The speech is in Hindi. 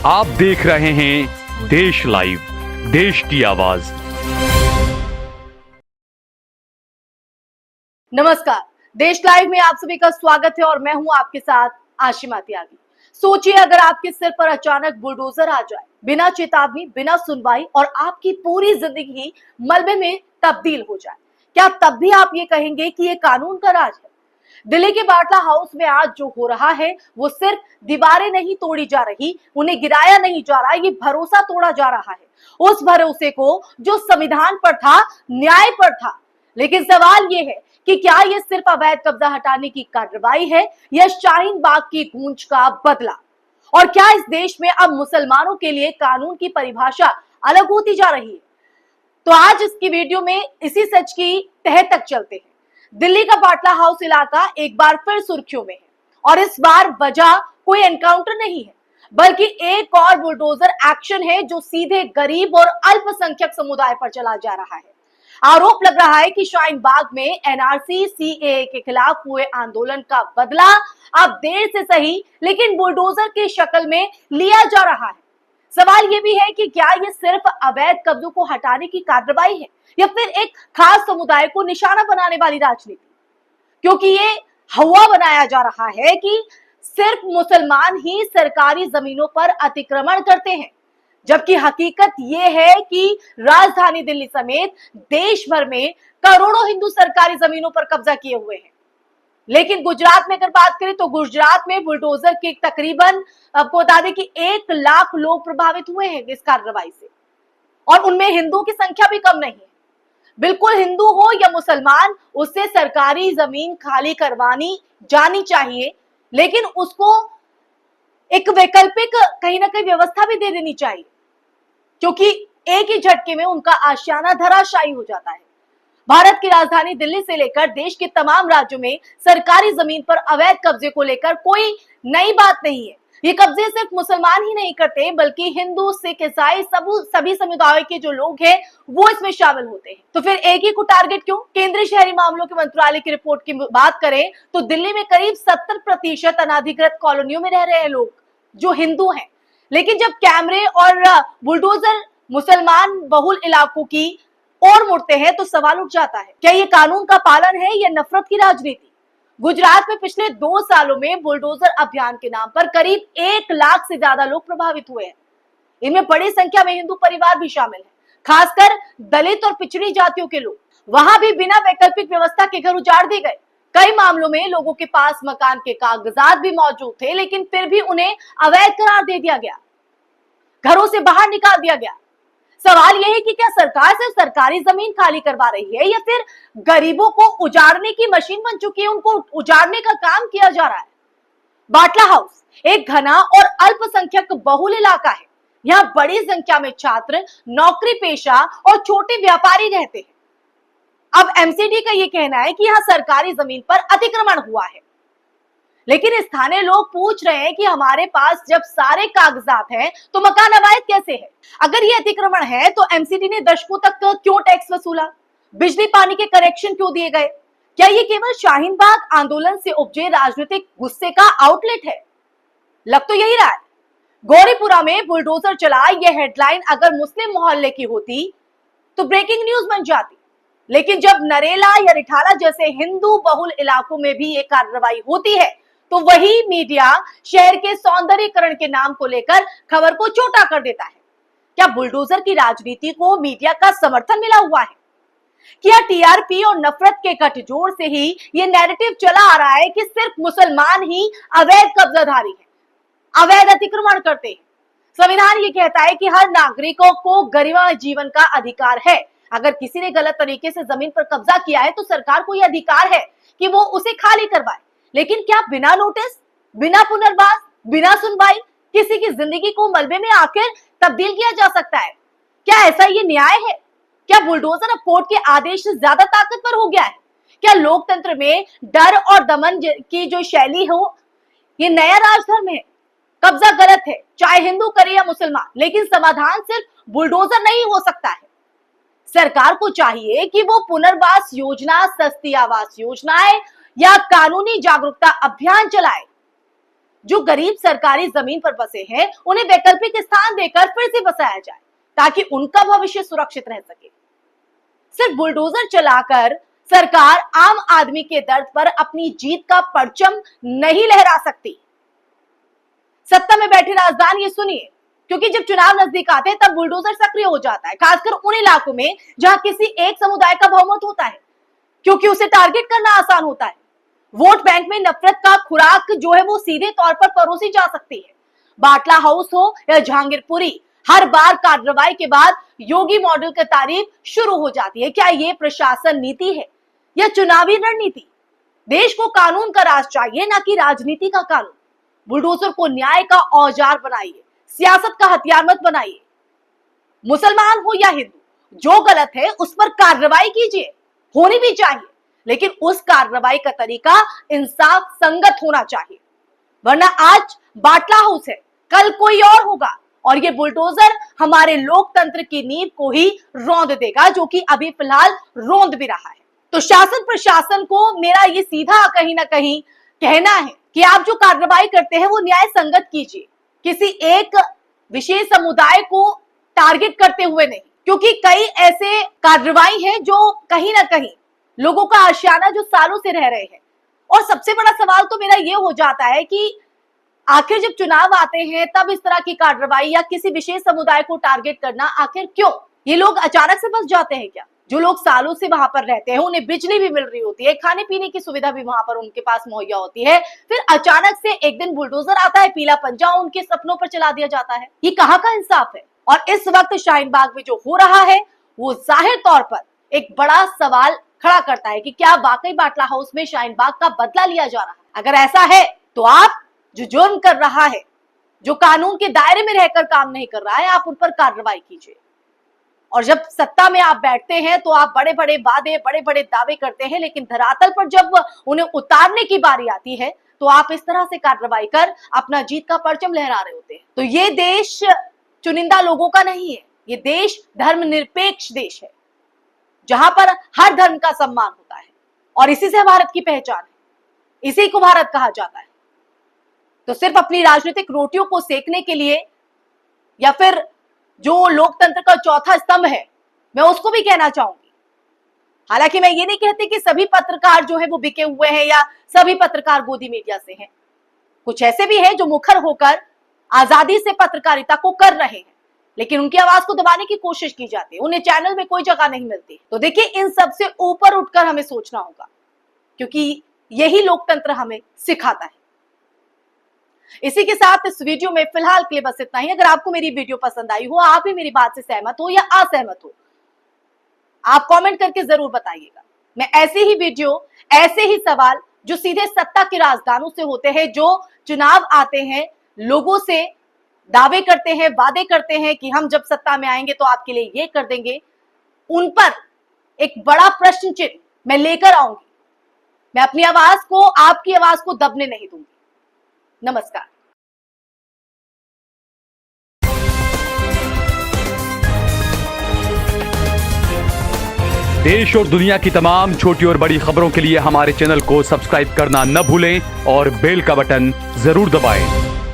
आप देख रहे हैं देश लाइव, देश की आवाज। नमस्कार, देश लाइव में आप सभी का स्वागत है और मैं हूं आपके साथ आशिमा त्यागी। सोचिए अगर आपके सिर पर अचानक बुलडोजर आ जाए, बिना चेतावनी, बिना सुनवाई और आपकी पूरी जिंदगी मलबे में तब्दील हो जाए, क्या तब भी आप ये कहेंगे कि ये कानून का राज है? दिल्ली के बाटला हाउस में आज जो हो रहा है वो सिर्फ दीवारें नहीं तोड़ी जा रही, उन्हें गिराया नहीं जा रहा, ये भरोसा तोड़ा जा रहा है, उस भरोसे को जो संविधान पर था, न्याय पर था। लेकिन सवाल ये है कि क्या ये सिर्फ अवैध कब्जा हटाने की कार्रवाई है या शाहीन बाग की गूंज का बदला? और क्या इस देश में अब मुसलमानों के लिए कानून की परिभाषा अलग होती जा रही है? तो आज इसकी वीडियो में इसी सच की तह तक चलते हैं। दिल्ली का बाटला हाउस इलाका एक बार फिर सुर्खियों में है और इस बार वजह कोई एनकाउंटर नहीं है, बल्कि एक और बुलडोजर एक्शन है जो सीधे गरीब और अल्पसंख्यक समुदाय पर चला जा रहा है। आरोप लग रहा है कि शाहीन बाग में एनआरसी सीएए के खिलाफ हुए आंदोलन का बदला अब देर से सही लेकिन बुलडोजर की शक्ल में लिया जा रहा है। सवाल यह भी है कि क्या यह सिर्फ अवैध कब्जों को हटाने की कार्रवाई है या फिर एक खास समुदाय को निशाना बनाने वाली राजनीति? क्योंकि ये हवा बनाया जा रहा है कि सिर्फ मुसलमान ही सरकारी जमीनों पर अतिक्रमण करते हैं, जबकि हकीकत यह है कि राजधानी दिल्ली समेत देश भर में करोड़ों हिंदू सरकारी जमीनों पर कब्जा किए हुए हैं। लेकिन गुजरात में अगर बात करें तो गुजरात में बुलडोजर के तकरीबन, आपको बता दें कि 1 लाख लोग प्रभावित हुए हैं इस कार्रवाई से, और उनमें हिंदुओं की संख्या भी कम नहीं है। बिल्कुल, हिंदू हो या मुसलमान, उससे सरकारी जमीन खाली करवानी जानी चाहिए, लेकिन उसको एक वैकल्पिक कहीं ना कहीं व्यवस्था भी दे देनी चाहिए, क्योंकि एक ही झटके में उनका आशियाना धराशायी हो जाता है। भारत की राजधानी दिल्ली से लेकर देश के तमाम राज्यों में सरकारी जमीन पर अवैध कब्जे को लेकर कोई नई बात नहीं है। ये कब्जे सिर्फ मुसलमान ही नहीं करते, बल्कि हिंदू, सिख, ईसाई सभी समुदायों के जो लोग हैं वो इसमें शामिल होते हैं। तो फिर एक ही को टारगेट क्यों? केंद्रीय शहरी मामलों के मंत्रालय की रिपोर्ट की बात करें तो दिल्ली में करीब 70% अनाधिकृत कॉलोनियों में रह रहे हैं लोग जो हिंदू हैं। लेकिन जब कैमरे और बुलडोजर मुसलमान बहुल इलाकों की और मुड़ते हैं तो सवाल उठ जाता है, क्या ये कानून का पालन है या नफरत की राजनीति? गुजरात में पिछले 2 सालों में बुलडोजर अभियान के नाम पर करीब 1 लाख से ज्यादा लोग प्रभावित हुए हैं। इनमें बड़ी संख्या में हिंदू परिवार भी शामिल हैं, खासकर दलित और पिछड़ी जातियों के लोग। वहां भी बिना वैकल्पिक व्यवस्था के घर उजाड़ दिए गए। कई मामलों में लोगों के पास मकान के कागजात भी मौजूद थे, लेकिन फिर भी उन्हें अवैध करार दे दिया गया, घरों से बाहर निकाल दिया गया। सवाल यह है कि क्या सरकार सिर्फ सरकारी जमीन खाली करवा रही है या फिर गरीबों को उजाड़ने की मशीन बन चुकी है, उनको उजाड़ने का काम किया जा रहा है? बाटला हाउस एक घना और अल्पसंख्यक बहुल इलाका है। यहाँ बड़ी संख्या में छात्र, नौकरी पेशा और छोटे व्यापारी रहते हैं। अब एमसीडी का यह कहना है कि यहाँ सरकारी जमीन पर अतिक्रमण हुआ है, लेकिन स्थानीय लोग पूछ रहे हैं कि हमारे पास जब सारे कागजात हैं तो मकान अवैध कैसे है? अगर ये अतिक्रमण है तो एमसीडी ने दशकों तक क्यों टैक्स वसूला? बिजली पानी के कनेक्शन क्यों दिए गए? क्या ये केवल शाहीन बाग आंदोलन से उपजे राजनीतिक गुस्से का आउटलेट है? लग तो यही रहा है। गौरीपुरा में बुलडोजर चला, यह हेडलाइन अगर मुस्लिम मोहल्ले की होती तो ब्रेकिंग न्यूज बन जाती, लेकिन जब नरेला या रिठाला जैसे हिंदू बहुल इलाकों में भी ये कार्रवाई होती है तो वही मीडिया शहर के सौंदर्यीकरण के नाम को लेकर खबर को छोटा कर देता है। क्या बुलडोजर की राजनीति को मीडिया का समर्थन मिला हुआ है? क्या टीआरपी और नफरत के गठजोड़ से ही ये नैरेटिव चला आ रहा है कि सिर्फ मुसलमान ही अवैध कब्जाधारी हैं, अवैध अतिक्रमण करते हैं? संविधान ये कहता है कि हर नागरिकों को गरिमा जीवन का अधिकार है। अगर किसी ने गलत तरीके से जमीन पर कब्जा किया है तो सरकार को यह अधिकार है कि वो उसे खाली करवाए। लेकिन क्या बिना नोटिस, बिना पुनर्वास, बिना सुनवाई किसी की जिंदगी को मलबे में आकर तब्दील किया जा सकता है? क्या ऐसा ये न्याय है? क्या बुलडोजर अब कोर्ट के आदेश से ज्यादा ताकतवर हो गया है? क्या लोकतंत्र में डर और दमन की जो शैली हो, ये नया राजधर्म है? कब्जा गलत है, चाहे हिंदू करे या मुसलमान, लेकिन समाधान सिर्फ बुलडोजर नहीं हो सकता है। सरकार को चाहिए कि वो पुनर्वास योजना, सस्ती आवास योजनाएं या कानूनी जागरूकता अभियान चलाए। जो गरीब सरकारी जमीन पर बसे हैं उन्हें वैकल्पिक स्थान देकर फिर से बसाया जाए ताकि उनका भविष्य सुरक्षित रह सके। सिर्फ बुलडोजर चलाकर सरकार आम आदमी के दर्द पर अपनी जीत का परचम नहीं लहरा सकती। सत्ता में बैठे राजदान ये सुनिए, क्योंकि जब चुनाव नजदीक आते हैं तब बुलडोजर सक्रिय हो जाता है, खासकर उन इलाकों में जहां किसी एक समुदाय का बहुमत होता है, क्योंकि उसे टारगेट करना आसान होता है। वोट बैंक में नफरत का खुराक जो है वो सीधे तौर पर परोसी जा सकती है। बाटला हाउस हो या जहांगीरपुरी, हर बार कार्रवाई के बाद योगी मॉडल की तारीफ शुरू हो जाती है। क्या ये प्रशासन नीति है या चुनावी रणनीति? देश को कानून का राज चाहिए, ना कि राजनीति का कानून। बुलडोजर को न्याय का औजार बनाइए, सियासत का हथियार मत बनाइए। मुसलमान हो या हिंदू, जो गलत है उस पर कार्रवाई कीजिए, होनी भी चाहिए, लेकिन उस कार्रवाई का तरीका इंसाफ संगत होना चाहिए। वरना आज बाटला हाउस है, कल कोई और होगा और ये बुलडोजर हमारे लोकतंत्र की नींव को ही रौंद देगा, जो कि अभी फिलहाल रौंद भी रहा है। तो शासन प्रशासन को मेरा ये सीधा कहीं ना कहीं कहना है कि आप जो कार्रवाई करते हैं वो न्याय संगत कीजिए, किसी एक विशेष समुदाय को टारगेट करते हुए नहीं, क्योंकि कई ऐसे कार्रवाई हैं जो कहीं ना कहीं लोगों का आशियाना जो सालों से रह रहे हैं। और सबसे बड़ा सवाल तो मेरा ये हो जाता है कि आखिर जब चुनाव आते हैं तब इस तरह की कार्रवाई या किसी विशेष समुदाय को टारगेट करना आखिर क्यों? ये लोग अचानक से बस जाते हैं क्या? जो लोग सालों से वहां पर रहते हैं, उन्हें बिजली भी मिल रही होती है, खाने पीने की सुविधा भी वहां पर उनके पास मुहैया होती है, फिर अचानक से एक दिन बुलडोजर आता है, पीला पंजा उनके सपनों पर चला दिया जाता है। ये कहाँ का इंसाफ है? और इस वक्त शाहीन बाग में जो हो रहा है वो जाहिर तौर पर एक बड़ा सवाल खड़ा करता है कि क्या वाकई बाटला हाउस में शाहीन बाग का बदला लिया जा रहा है? अगर ऐसा है तो आप जो जुर्म कर रहा है, जो कानून के दायरे में रहकर काम नहीं कर रहा है, आप उन पर कार्रवाई कीजिए। और जब सत्ता में आप बैठते हैं तो आप बड़े बड़े वादे, बड़े बड़े दावे करते हैं, लेकिन धरातल पर जब उन्हें उतारने की बारी आती है तो आप इस तरह से कार्रवाई कर अपना जीत का परचम लहरा रहे होते हैं। तो ये देश चुनिंदा लोगों का नहीं है, ये देश धर्मनिरपेक्ष देश है, जहां पर हर धर्म का सम्मान होता है और इसी से भारत की पहचान है, इसी को भारत कहा जाता है। तो सिर्फ अपनी राजनीतिक रोटियों को सेकने के लिए या फिर जो लोकतंत्र का चौथा स्तंभ है, मैं उसको भी कहना चाहूंगी। हालांकि मैं ये नहीं कहती कि सभी पत्रकार जो है वो बिके हुए हैं या सभी पत्रकार गोदी मीडिया से हैं। कुछ ऐसे भी हैं जो मुखर होकर आजादी से पत्रकारिता को कर रहे हैं, लेकिन उनकी आवाज को दबाने की कोशिश की जाती है, उन्हें चैनल में कोई जगह नहीं मिलती। तो देखिए, इन सबसे ऊपर उठकर हमें सोचना होगा, क्योंकि यही लोकतंत्र हमें सिखाता है। इसी के साथ इस वीडियो में फिलहाल के लिए बस इतना ही। अगर आपको मेरी वीडियो पसंद आई हो, आप भी मेरी बात से सहमत हो या असहमत हो, आप कमेंट करके जरूर बताइएगा। मैं ऐसे ही वीडियो, ऐसे ही सवाल जो सीधे सत्ता के राजदानों से होते हैं, जो चुनाव आते हैं, लोगों से दावे करते हैं, वादे करते हैं कि हम जब सत्ता में आएंगे तो आपके लिए ये कर देंगे, उन पर एक बड़ा प्रश्न चिन्ह मैं लेकर आऊंगी। मैं अपनी आवाज को, आपकी आवाज को दबने नहीं दूंगी। नमस्कार। देश और दुनिया की तमाम छोटी और बड़ी खबरों के लिए हमारे चैनल को सब्सक्राइब करना न भूलें और बेल का बटन जरूर दबाएं।